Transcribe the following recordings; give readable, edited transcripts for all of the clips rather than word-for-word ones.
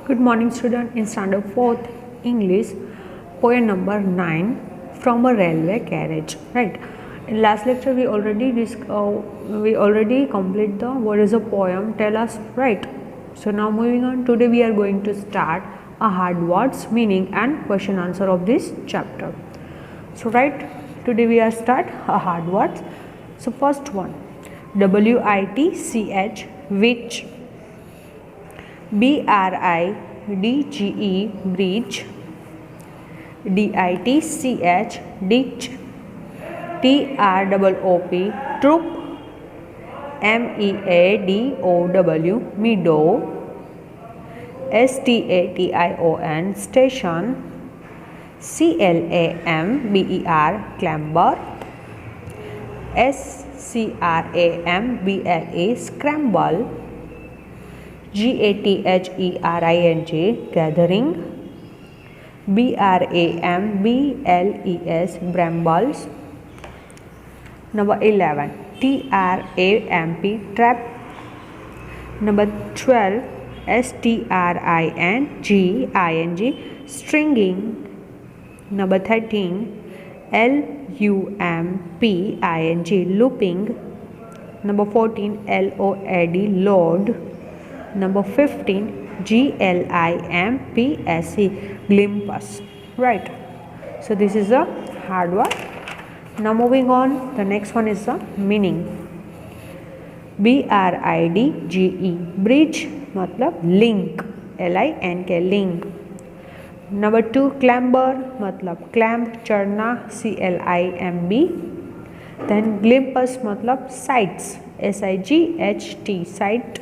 Good morning, student. In standard 4th English, poem number 9, From a Railway Carriage. Right. In last lecture, we already complete the what is a poem. Tell us, right. So now moving on. Today we are going to start a hard words, meaning and question answer of this chapter. So right. Today we are start a hard words. So first one, WITCH, which. BRIDGE, bridge. DITCH, ditch. TROOP, troop. MEADOW, meadow. STATION, station. CLAMBER, clamber. SCRAMBLE, scramble. GATHERING, gathering. BRAMBLES, brambles. Number 11, TRAMP, trap. Number 12, STRING, stringing. Number 13, LUMPING, looping. Number 14, LOAD, load. Number 15, GLIMPSE, glimpse. Right. So this is a hard one. Now moving on, the next one is the meaning. BRIDGE, bridge मतलब link, LINK, link. Number 2, clamber मतलब clamp, चढ़ना, CLIMB. Then glimpse मतलब sights, SIGHT, sight.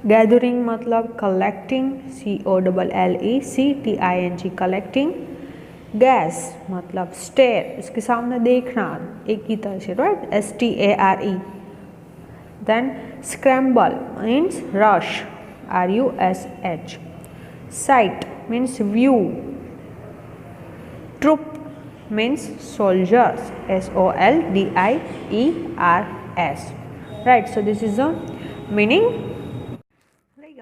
Gathering मतलब collecting, COLLECTING, collecting. Gas मतलब stare, इसके सामने देखना एक ही तरह से, right? STARE. Then scramble means rush, RUSH. Sight means view. Troop means soldiers, SOLDIERS. Right, so this is the meaning.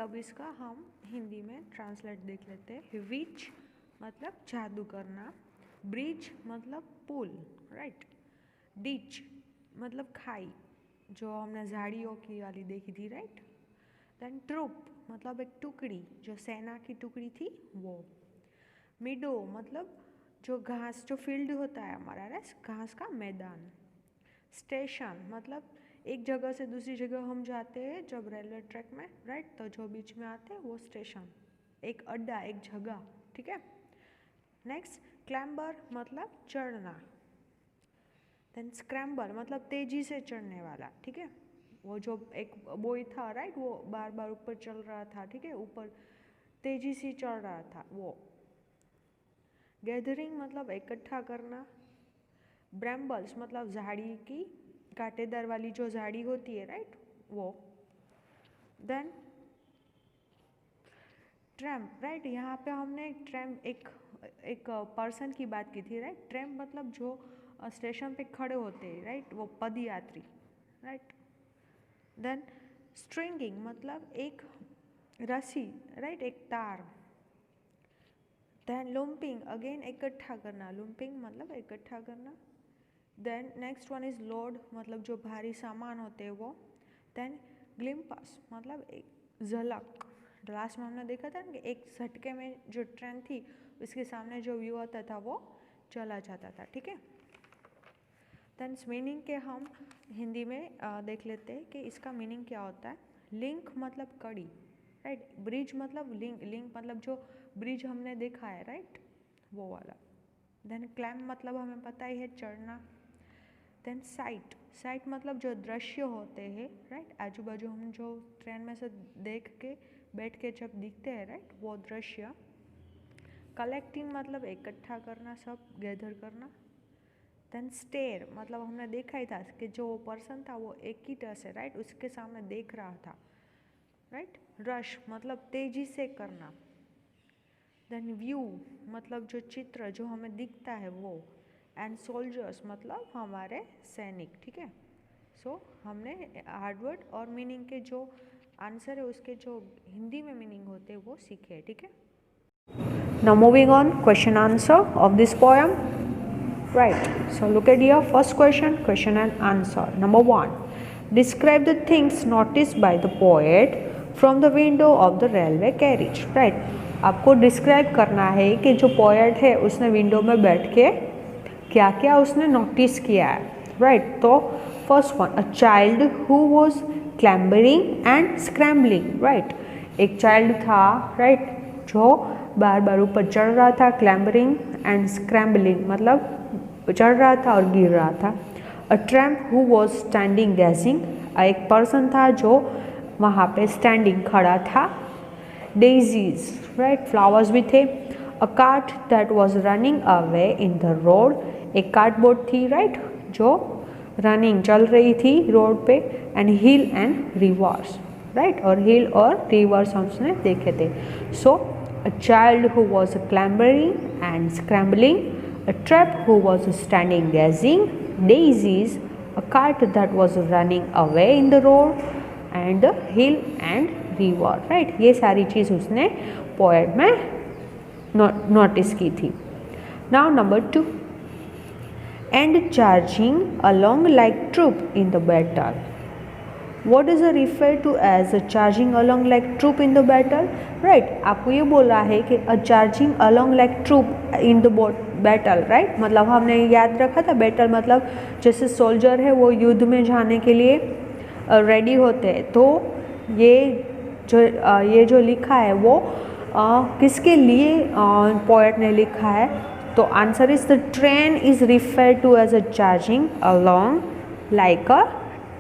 अब इसका हम हिंदी में ट्रांसलेट देख लेते हैं. विच मतलब जादू करना. ब्रिज मतलब पुल, राइट. डिच मतलब खाई, जो हमने झाड़ियों की वाली देखी थी, राइट. देन ट्रूप मतलब एक टुकड़ी, जो सेना की टुकड़ी थी वो. मिडो मतलब जो घास, जो फील्ड होता है हमारा, घास का मैदान. स्टेशन मतलब एक जगह से दूसरी जगह हम जाते हैं जब रेलवे ट्रैक में, राइट, तो जो बीच में आते हैं वो स्टेशन, एक अड्डा, एक जगह, ठीक है. नेक्स्ट, क्लैम्बर मतलब चढ़ना. देन स्क्रैम्बल मतलब तेजी से चढ़ने वाला, ठीक है. वो जो एक बॉय था, राइट, वो बार बार ऊपर चल रहा था, ठीक है, ऊपर तेजी से चढ़ रहा था वो. गैदरिंग मतलब इकट्ठा करना. ब्रैम्बल्स मतलब झाड़ी की, कांटेदार वाली जो झाड़ी होती है, राइट, वो. देन ट्रैम्प, राइट, यहाँ पे हमने ट्रैम्प एक पर्सन की बात की थी, राइट. ट्रैम्प मतलब जो स्टेशन पे खड़े होते हैं, राइट, वो पदयात्री, राइट. देन स्ट्रिंगिंग मतलब एक रस्सी, राइट, एक तार. देन लूम्पिंग अगेन इकट्ठा करना, लूम्पिंग मतलब इकट्ठा करना. Then next one is load मतलब जो भारी सामान होते हैं वो. देन ग्लिम्पस मतलब एक झलक. लास्ट में हमने देखा था ना कि एक झटके में जो ट्रेन थी उसके सामने जो व्यू आता था वो चला जाता था, ठीक है. देन मीनिंग के हम हिंदी में देख लेते हैं कि इसका मीनिंग क्या होता है. लिंक मतलब कड़ी, राइट. ब्रिज मतलब लिंक, लिंक मतलब जो ब्रिज हमने देखा है, राइट, वो वाला. देन क्लैम्प मतलब हमें पता ही है, चढ़ना. देन साइट, साइट मतलब जो दृश्य होते हैं, राइट, आजू बाजू हम जो ट्रेन में से देख के बैठ के जब दिखते हैं, राइट, वो दृश्य. कलेक्टिंग मतलब इकट्ठा करना, सब गैदर करना. देन स्टेयर मतलब हमने देखा ही था कि जो पर्सन था वो एक ही तरह से, राइट, उसके सामने देख रहा था, राइट. रश मतलब तेजी से करना. देन व्यू मतलब जो चित्र जो हमें दिखता है वो. एंड सोल्जर्स मतलब हमारे सैनिक, ठीक है. सो हमने हार्डवर्ड और मीनिंग के जो आंसर है उसके जो हिंदी में मीनिंग होते हैं वो सीखे, ठीक है। Now moving on, question answer of this poem, right. So look at your first question and answer. Number 1, describe the things noticed by the poet from the window of the railway carriage, right. आपको describe करना है कि जो poet है उसने window में बैठ के क्या क्या उसने नोटिस किया है, राइट। तो first one, a child who was clambering and scrambling, right. एक चाइल्ड था, राइट, जो बार बार ऊपर चढ़ रहा था, क्लैम्बरिंग एंड स्क्रैम्बलिंग मतलब चढ़ रहा था और गिर रहा था। A tramp who was standing gazing, एक पर्सन था जो वहाँ पे स्टैंडिंग खड़ा था। डेजीज, राइट, फ्लावर्स भी थे। A cart that was running away in the road, एक कार्डबोर्ड थी, राइट, जो रनिंग चल रही थी रोड पे। And hill and rivers, right, और हिल और रिवर्स हमने देखे थे। So a child who was clambering and scrambling, a trap who was standing gazing, daisies, a cart that was running away in the road, and the hill and river, right। ये सारी चीज़ उसने poet में notice की थी। Now number 2, and charging along like troop in the battle, what is refer to as a charging along like troop in the battle, right। आपको ये बोला है कि a charging along like troop in the battle, right। मतलब हमने याद रखा था बैटल मतलब जैसे सोल्जर है वो युद्ध में जाने के लिए रेडी होते हैं। तो ये जो लिखा है वो किसके लिए पोएट ने लिखा है, तो answer is the train is refer to as a charging along like a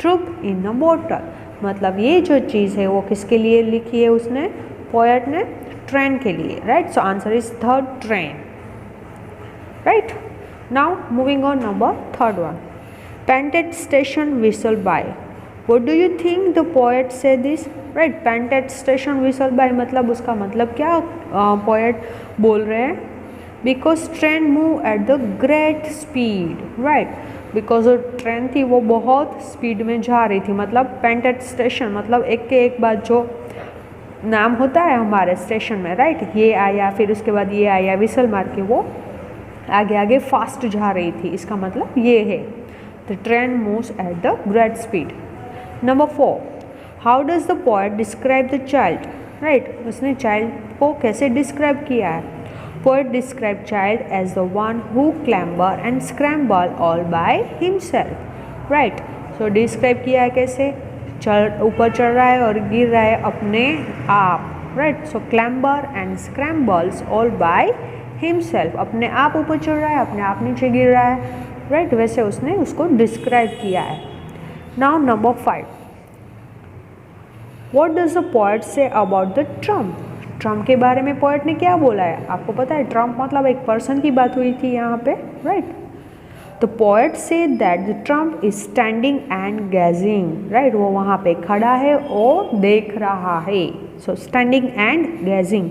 troop in a bottle, मतलब ये जो चीज़ है वो किसके लिए लिखी है उसने, पोएट ने, ट्रेन के लिए, right. So answer is third, train, right. Now moving on, number third one, painted station whistle by, what do you think the poet say this, right. Painted station whistle by मतलब उसका मतलब क्या poet बोल रहे हैं, because train move at the great speed, right, because जो train थी वो बहुत स्पीड में जा रही थी। मतलब पेंटेड स्टेशन मतलब एक के एक बाद जो नाम होता है हमारे स्टेशन में, राइट, ये आया फिर उसके बाद ये आया, विसल मार के वो आगे आगे फास्ट जा रही थी, इसका मतलब ये है the train moves eight the great speed. Number 4, how does the poet describe the child, right, उसने चाइल्ड को कैसे डिस्क्राइब किया है। Poet described child as the one who clamber and scramble all by himself, right। So describe किया है कैसे, ऊपर चढ़ रहा है और गिर रहा है अपने आप, right। So clamber and scrambles all by himself, अपने आप ऊपर चढ़ रहा है, अपने आप नीचे गिर रहा है, right। वैसे उसने उसको डिस्क्राइब किया है। Now number 5, what does the poet say about the trump, Trump के बारे में पोएट ने क्या बोला है, आपको पता है ट्रम्प मतलब एक पर्सन की बात हुई थी यहाँ पे, right. The poet say that the trump is standing and gazing, right, वो वहाँ पे खड़ा है और देख रहा है। So standing and gazing.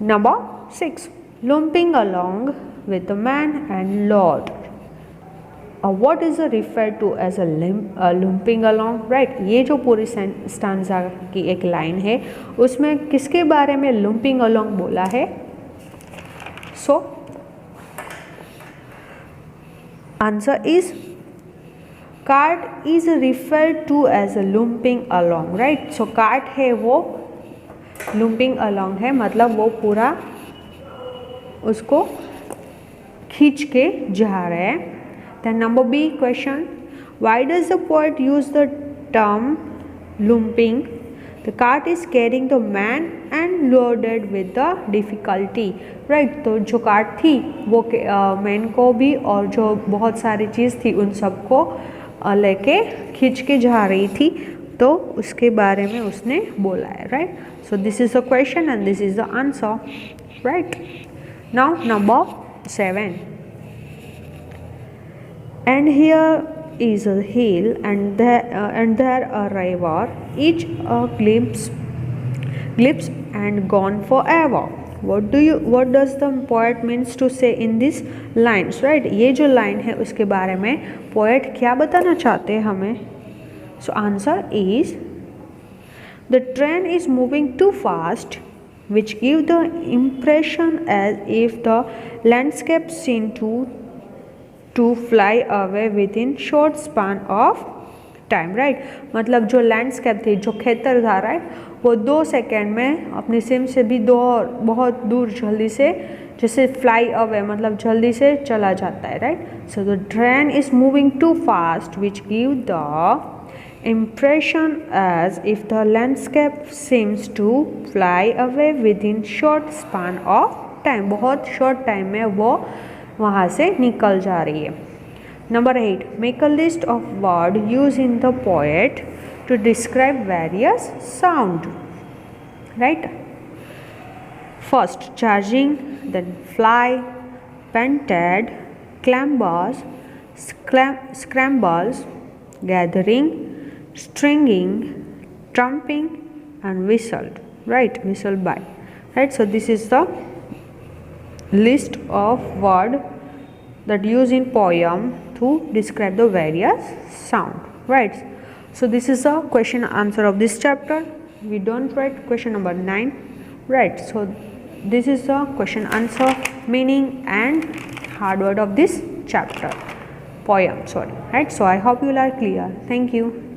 Number 6, lumping along with the man and lord, what is referred to as a lumping along, right। ये जो पूरी स्टांजा की एक लाइन है उसमें किसके बारे में lumping along बोला है। सो answer is cart is referred to as a lumping along, right। So cart है वो lumping along है, मतलब वो पूरा उसको खींच के जा रहे हैं। Then number B question, why does the poet use the term lumping? The cart is carrying the man and loaded with the difficulty, right। तो जो कार्ट थी वो मैन को भी और जो बहुत सारी चीज़ थी उन सबको लेके खींच के जा रही थी, तो उसके बारे में उसने बोला है, right. So this is the question and this is the answer, right. Now number 7, and here is a hill and there a river, each a glimpse and gone forever, what does the poet means to say in this lines, right। ये जो line है उसके बारे में poet क्या बताना चाहते हैं हमें। सो answer is The train is moving too fast, which gives the impression as if the landscape seemed to fly away within short span of time, right. मतलब जो लैंडस्केप थी, जो खेतर था, राइट, वो 2 सेकेंड में अपनी सिम से भी बहुत दूर जल्दी से, जैसे फ्लाई अवे मतलब जल्दी से चला जाता है, right. So the train is moving too fast which give the impression as if the landscape seems to fly away within short span of time, बहुत short time में वो वहाँ से निकल जा रही है। Number 8, make a list of words used in the poet to describe various sound, right? First, charging, then fly, panted, clambers, scrambles, gathering, stringing, trumping, and whistled, right? Whistled by, right? So this is the list of word that used in poem to describe the various sound, right? So this is a question answer of this chapter. We don't write question number 9, right? So this is the question answer, meaning and hard word of this chapter, poem, sorry, right? So I hope you are clear. Thank you.